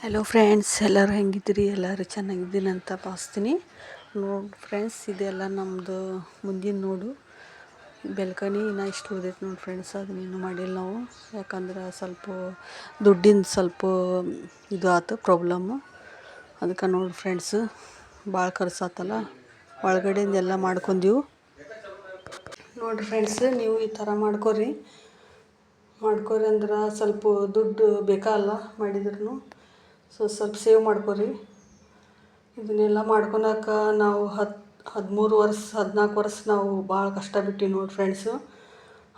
Hello friends, ಎಲ್ಲರೂ ಹೆಂಗಿದ್ದೀರಿ? ಎಲ್ಲರೂ ಚೆನ್ನಾಗಿದ್ದೀನಿ ಅಂತ ಭಾವಿಸ್ತೀನಿ. ನೋಡಿ ಫ್ರೆಂಡ್ಸ್, ಇದೆಲ್ಲ ನಮ್ಮದು ಮುಂದಿನ ನೋಡು ಬೆಲ್ಕನಿ ಇನ್ನೂ ಇಷ್ಟು ಉಳಿದೈತೆ ನೋಡಿ ಫ್ರೆಂಡ್ಸ್. ಅದನ್ನೇನು ಮಾಡಿಲ್ಲ ನಾವು, ಯಾಕಂದ್ರೆ ಸ್ವಲ್ಪ ದುಡ್ಡಿಂದು ಸ್ವಲ್ಪ ಇದು ಆಯ್ತು ಪ್ರಾಬ್ಲಮ್ಮು. ಅದಕ್ಕೆ ನೋಡಿ ಫ್ರೆಂಡ್ಸು ಭಾಳ ಖರ್ಚಾತಲ್ಲ, ಒಳಗಡೆಯಿಂದ ಎಲ್ಲ ಮಾಡ್ಕೊಂಡೀವು. ನೋಡಿರಿ ಫ್ರೆಂಡ್ಸ್, ನೀವು ಈ ಥರ ಮಾಡ್ಕೊರಿ ಅಂದ್ರೆ ಸ್ವಲ್ಪ ದುಡ್ಡು ಬೇಕಲ್ಲ ಮಾಡಿದ್ರು. ಸ್ವಲ್ಪ ಸೇವ್ ಮಾಡ್ಕೊರಿ. ಇದನ್ನೆಲ್ಲ ಮಾಡ್ಕೊಳಕ್ಕೆ ನಾವು 13 ವರ್ಷ 14 ವರ್ಷ ನಾವು ಭಾಳ ಕಷ್ಟ ಬಿಟ್ಟಿವಿ ನೋಡಿ ಫ್ರೆಂಡ್ಸು.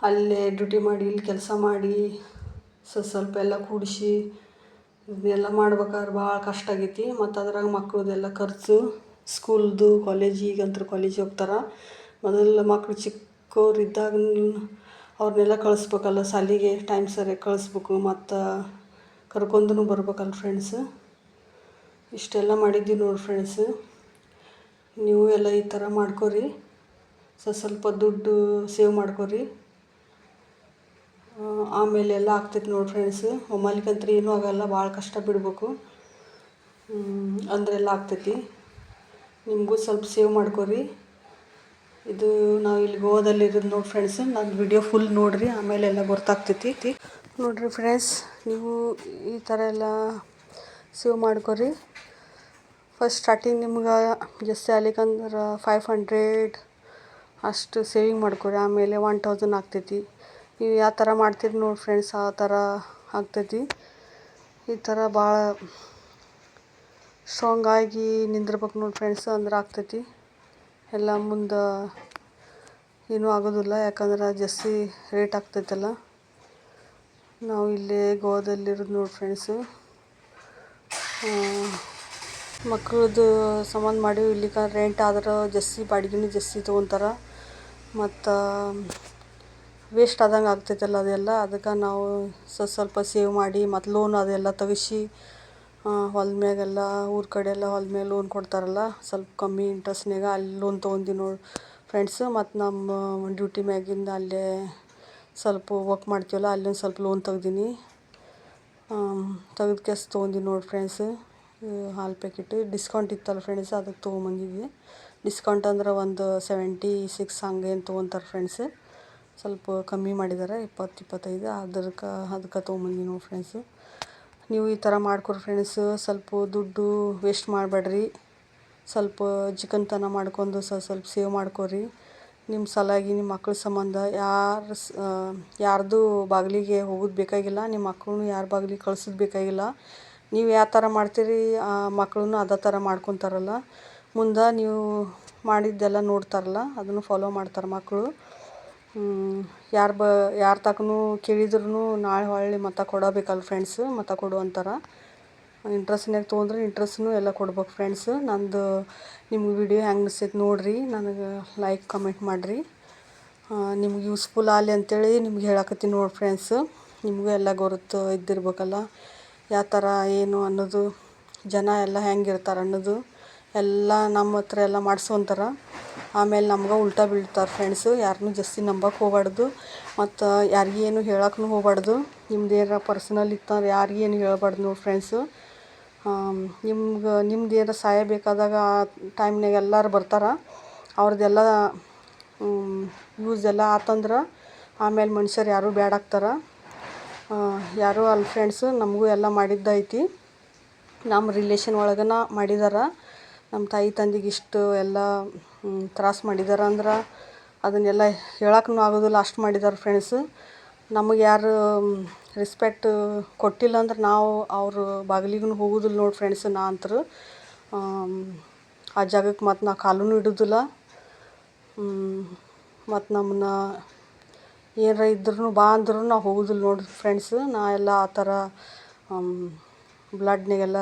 ಅಲ್ಲೇ ಡ್ಯೂಟಿ ಮಾಡಿ ಇಲ್ಲಿ ಕೆಲಸ ಮಾಡಿ ಸ್ವಲ್ಪ ಎಲ್ಲ ಕೂಡಿಸಿ ಇದನ್ನೆಲ್ಲ ಮಾಡ್ಬೇಕಾದ್ರೆ ಭಾಳ ಕಷ್ಟ ಆಗೈತಿ. ಮತ್ತು ಅದ್ರಾಗ ಮಕ್ಕಳದೆಲ್ಲ ಖರ್ಚು, ಸ್ಕೂಲ್ದು, ಈಗಂತೂ ಕಾಲೇಜಿಗೆ ಹೋಗ್ತಾರೆ. ಮೊದಲು ಮಕ್ಕಳು ಚಿಕ್ಕವರಿದ್ದಾಗ ಅವ್ರನ್ನೆಲ್ಲ ಕಳಿಸ್ಬೇಕಲ್ಲ ಶಾಲೆಗೆ, ಟೈಮ್ ಸರಿಯಾಗಿ ಕಳಿಸ್ಬೇಕು, ಮತ್ತು ಕರ್ಕೊಂಡೂ ಬರ್ಬೇಕಲ್ಲ ಫ್ರೆಂಡ್ಸ್. ಇಷ್ಟೆಲ್ಲ ಮಾಡಿದ್ದೀವಿ ನೋಡಿ ಫ್ರೆಂಡ್ಸ್. ನೀವು ಎಲ್ಲ ಈ ಥರ ಮಾಡ್ಕೊರಿ, ಸ್ವಲ್ಪ ದುಡ್ಡು ಸೇವ್ ಮಾಡ್ಕೊರಿ. ಆಮೇಲೆ ಎಲ್ಲ ಆಗ್ತೈತೆ ನೋಡಿ ಫ್ರೆಂಡ್ಸ್. ಒಮ್ಮೆಲಿಗಂತೂ ಏನೂ ಆಗೋಲ್ಲ, ಭಾಳ ಕಷ್ಟ ಬಿಡಬೇಕು ಅಂದ್ರೆಲ್ಲ ಆಗ್ತೈತಿ. ನಿಮಗೂ ಸ್ವಲ್ಪ ಸೇವ್ ಮಾಡ್ಕೊರಿ. ಇದು ನಾವು ಇಲ್ಲಿ ಗೋವಾದಲ್ಲಿರೋದು ನೋಡಿ ಫ್ರೆಂಡ್ಸ್. ನನ್ನ ವಿಡಿಯೋ ಫುಲ್ ನೋಡಿರಿ, ಆಮೇಲೆ ಎಲ್ಲ ಗೊತ್ತಾಗ್ತೈತಿ. ನೋಡಿರಿ ಫ್ರೆಂಡ್ಸ್, ನೀವು ಈ ಥರ ಎಲ್ಲ ಸೇವ್ ಮಾಡ್ಕೊರಿ. ಫಸ್ಟ್ ಸ್ಟಾರ್ಟಿಂಗ್ ನಿಮ್ಗೆ ಜಾಸ್ತಿ ಆಗ್ಲಿಕ್ಕಂದ್ರೆ 500 ಅಷ್ಟು ಸೇವಿಂಗ್ ಮಾಡ್ಕೊರಿ. ಆಮೇಲೆ 1000 ಆಗ್ತೈತಿ. ನೀವು ಯಾವ ಥರ ಮಾಡ್ತೀರಿ ನೋಡಿ ಫ್ರೆಂಡ್ಸ್, ಆ ಥರ ಆಗ್ತೈತಿ. ಈ ಥರ ಭಾಳ ಸ್ಟ್ರಾಂಗ್ ಆಗಿ ನಿಂದಿರ್ಬೇಕು ನೋಡಿ ಫ್ರೆಂಡ್ಸ್, ಅಂದ್ರೆ ಆಗ್ತೈತಿ. ಎಲ್ಲ ಮುಂದೆ ಏನೂ ಆಗೋದಿಲ್ಲ, ಯಾಕಂದ್ರೆ ಜಾಸ್ತಿ ರೇಟ್ ಆಗ್ತೈತಲ್ಲ. ನಾವು ಇಲ್ಲೇ ಗೋವಾದಲ್ಲಿರೋದು ನೋಡಿ ಫ್ರೆಂಡ್ಸು. ಮಕ್ಕಳದ್ದು ಸಂಬಂಧ ಮಾಡಿ ಇಲ್ಲಿಗೆ ರೆಂಟ್ ಆದ್ರೆ ಜಾಸ್ತಿ ಬಾಡಿಗೆನೂ ಜಾಸ್ತಿ ತೊಗೊತಾರೆ, ಮತ್ತು ವೇಸ್ಟ್ ಆದಂಗೆ ಆಗ್ತೈತಲ್ಲ ಅದೆಲ್ಲ. ಅದಕ್ಕೆ ನಾವು ಸ್ವಲ್ಪ ಸೇವ್ ಮಾಡಿ, ಮತ್ತು ಲೋನ್ ಅದೆಲ್ಲ ತೆಗಿಸಿ ಹೊಲದ ಮ್ಯಾಗೆಲ್ಲ ಊರ ಕಡೆ ಎಲ್ಲ ಹೊಲದ ಮೇಲೆ ಲೋನ್ ಕೊಡ್ತಾರಲ್ಲ, ಸ್ವಲ್ಪ ಕಮ್ಮಿ ಇಂಟ್ರೆಸ್ಟ್ನಾಗ ಅಲ್ಲಿ ಲೋನ್ ತೊಗೊಂಡು ನೋಡಿ ಫ್ರೆಂಡ್ಸು. ಮತ್ತು ನಮ್ಮ ಡ್ಯೂಟಿ ಮ್ಯಾಗಿಂದ ಅಲ್ಲೇ ಸ್ವಲ್ಪ ವರ್ಕ್ ಮಾಡ್ತೀವಲ್ಲ, ಅಲ್ಲೊಂದು ಸ್ವಲ್ಪ ಲೋನ್ ತೆಗ್ದೀನಿ. ತೆಗೆದು ಕೇಸ್ ತೊಗೊಂಡು ನೋಡಿ ಫ್ರೆಂಡ್ಸು. ಹಾಲು ಪ್ಯಾಕೆಟ್ ಡಿಸ್ಕೌಂಟ್ ಇತ್ತಲ್ಲ ಫ್ರೆಂಡ್ಸ್, ಅದಕ್ಕೆ ತೊಗೊಂಬಂದಿದ್ವಿ. ಡಿಸ್ಕೌಂಟ್ ಅಂದ್ರೆ ಒಂದು 76 ಹಂಗೇನು ತೊಗೊತಾರೆ ಫ್ರೆಂಡ್ಸ್. ಸ್ವಲ್ಪ ಕಮ್ಮಿ ಮಾಡಿದ್ದಾರೆ, 20-25. ಅದಕ್ಕೆ ತೊಗೊಂಬಂದಿವಿ ನೋಡಿ ಫ್ರೆಂಡ್ಸು. ನೀವು ಈ ಥರ ಮಾಡ್ಕೊರಿ ಫ್ರೆಂಡ್ಸು. ಸ್ವಲ್ಪ ದುಡ್ಡು ವೇಸ್ಟ್ ಮಾಡಬೇಡ್ರಿ. ಸ್ವಲ್ಪ ಚಿಕನ್ತನ ಮಾಡ್ಕೊಂಡು ಸ್ವಲ್ಪ ಸೇವ್ ಮಾಡ್ಕೊರಿ. ನಿಮ್ಮ ಸಲಾಗಿ, ನಿಮ್ಮ ಮಕ್ಳ ಸಂಬಂಧ ಯಾರ್ದು ಬಾಗಿಲಿಗೆ ಹೋಗೋದು ಬೇಕಾಗಿಲ್ಲ, ನಿಮ್ಮ ಮಕ್ಕಳನ್ನು ಯಾರ ಬಾಗಿಲಿಗೆ ಕಳ್ಸೋದು ಬೇಕಾಗಿಲ್ಲ. ನೀವು ಯಾವ ಥರ ಮಾಡ್ತೀರಿ ಆ ಮಕ್ಕಳನ್ನು ಅದೇ ಥರ ಮಾಡ್ಕೊತಾರಲ್ಲ. ಮುಂದೆ ನೀವು ಮಾಡಿದ್ದೆಲ್ಲ ನೋಡ್ತಾರಲ್ಲ, ಅದನ್ನು ಫಾಲೋ ಮಾಡ್ತಾರೆ ಮಕ್ಕಳು. ಯಾರ ತಕ್ಕನೂ ಕೇಳಿದ್ರೂ ನಾಳೆ ಹೊಳ್ಳಿ ಮತ್ತೆ ಕೊಡಬೇಕಲ್ಲ ಫ್ರೆಂಡ್ಸು, ಮತ್ತೆ ಕೊಡು ಅಂತಾರೆ. ಇಂಟ್ರೆಸ್ಟ್ನಾಗ ತೊಗೊಂಡ್ರೆ ಇಂಟ್ರೆಸ್ಟ್ನೂ ಎಲ್ಲ ಕೊಡ್ಬೇಕು ಫ್ರೆಂಡ್ಸು. ನಂದು ನಿಮ್ಗೆ ವಿಡಿಯೋ ಹೆಂಗೆ ಅನಿಸ್ತೈತೆ ನೋಡಿರಿ, ನನಗೆ ಲೈಕ್ ಕಮೆಂಟ್ ಮಾಡಿರಿ. ನಿಮ್ಗೆ ಯೂಸ್ಫುಲ್ ಆಗಲಿ ಅಂಥೇಳಿ ನಿಮ್ಗೆ ಹೇಳಕತ್ತೀನಿ ನೋಡಿ ಫ್ರೆಂಡ್ಸು. ನಿಮಗೂ ಎಲ್ಲ ಗೊತ್ತು ಇದ್ದಿರ್ಬೇಕಲ್ಲ, ಯಾವ ಥರ ಏನು ಅನ್ನೋದು, ಜನ ಎಲ್ಲ ಹೆಂಗಿರ್ತಾರೆ ಅನ್ನೋದು ಎಲ್ಲ ನಮ್ಮ ಹತ್ರ ಎಲ್ಲ ಮಾಡಿಸ್ಕೊಂತಾರೆ. ಆಮೇಲೆ ನಮ್ಗೆ ಉಲ್ಟಾ ಬೀಳ್ತಾರೆ ಫ್ರೆಂಡ್ಸು. ಯಾರನ್ನೂ ಜಾಸ್ತಿ ನಂಬಕ್ಕೆ ಹೋಗ್ಬಾರ್ದು, ಮತ್ತು ಯಾರಿಗೇನು ಹೇಳಕ್ಕೂ ಹೋಗ್ಬಾರ್ದು. ನಿಮ್ದು ಏನಾರ ಪರ್ಸ್ನಲ್ ಇತ್ತಂದ್ರೆ ಯಾರಿಗೇನು ಹೇಳ್ಬಾರ್ದು ನೋಡಿ ಫ್ರೆಂಡ್ಸು. ನಿಮ್ದು ಏನಾರ ಸಹಾಯ ಬೇಕಾದಾಗ ಆ ಟೈಮ್ನಾಗ ಎಲ್ಲರೂ ಬರ್ತಾರೆ. ಅವ್ರದ್ದೆಲ್ಲ ಯೂಸ್ ಎಲ್ಲ ಆತಂದ್ರೆ ಆಮೇಲೆ ಮನುಷ್ಯರು ಯಾರೂ ಬ್ಯಾಡಾಗ್ತಾರೆ. ಯಾರೂ ಅಲ್ಲಿ ಫ್ರೆಂಡ್ಸು. ನಮಗೂ ಎಲ್ಲ ಮಾಡಿದ್ದೈತಿ, ನಮ್ಮ ರಿಲೇಷನ್ ಒಳಗನ ಮಾಡಿದಾರೆ. ನಮ್ಮ ತಾಯಿ ತಂದೆಗೆ ಇಷ್ಟು ಎಲ್ಲ ತ್ರಾಸು ಮಾಡಿದಾರೆ ಅಂದ್ರೆ ಅದನ್ನೆಲ್ಲ ಹೇಳಕ್ಕೂ ಆಗೋದಿಲ್ಲ, ಅಷ್ಟು ಮಾಡಿದ್ದಾರೆ ಫ್ರೆಂಡ್ಸು. ನಮಗೆ ಯಾರು ರೆಸ್ಪೆಕ್ಟ್ ಕೊಟ್ಟಿಲ್ಲ ಅಂದ್ರೆ ನಾವು ಅವ್ರ ಬಾಗಿಲಿಗೂ ಹೋಗೋದಿಲ್ಲ ನೋಡಿ ಫ್ರೆಂಡ್ಸ್. ನಾ ಅಂತೂ ಆ ಜಾಗಕ್ಕೆ ಮತ್ತು ನಾ ಕಾಲೂ ಇಡೋದಿಲ್ಲ. ಮತ್ತು ನಮ್ಮನ್ನ ಏನಾರ ಇದ್ರೂ ಬಾ ಅಂದ್ರೂ ನಾವು ಹೋಗೋದಿಲ್ಲ ನೋಡಿ ಫ್ರೆಂಡ್ಸು. ನಾ ಎಲ್ಲ ಆ ಥರ ಬ್ಲಡ್ನಾಗೆಲ್ಲ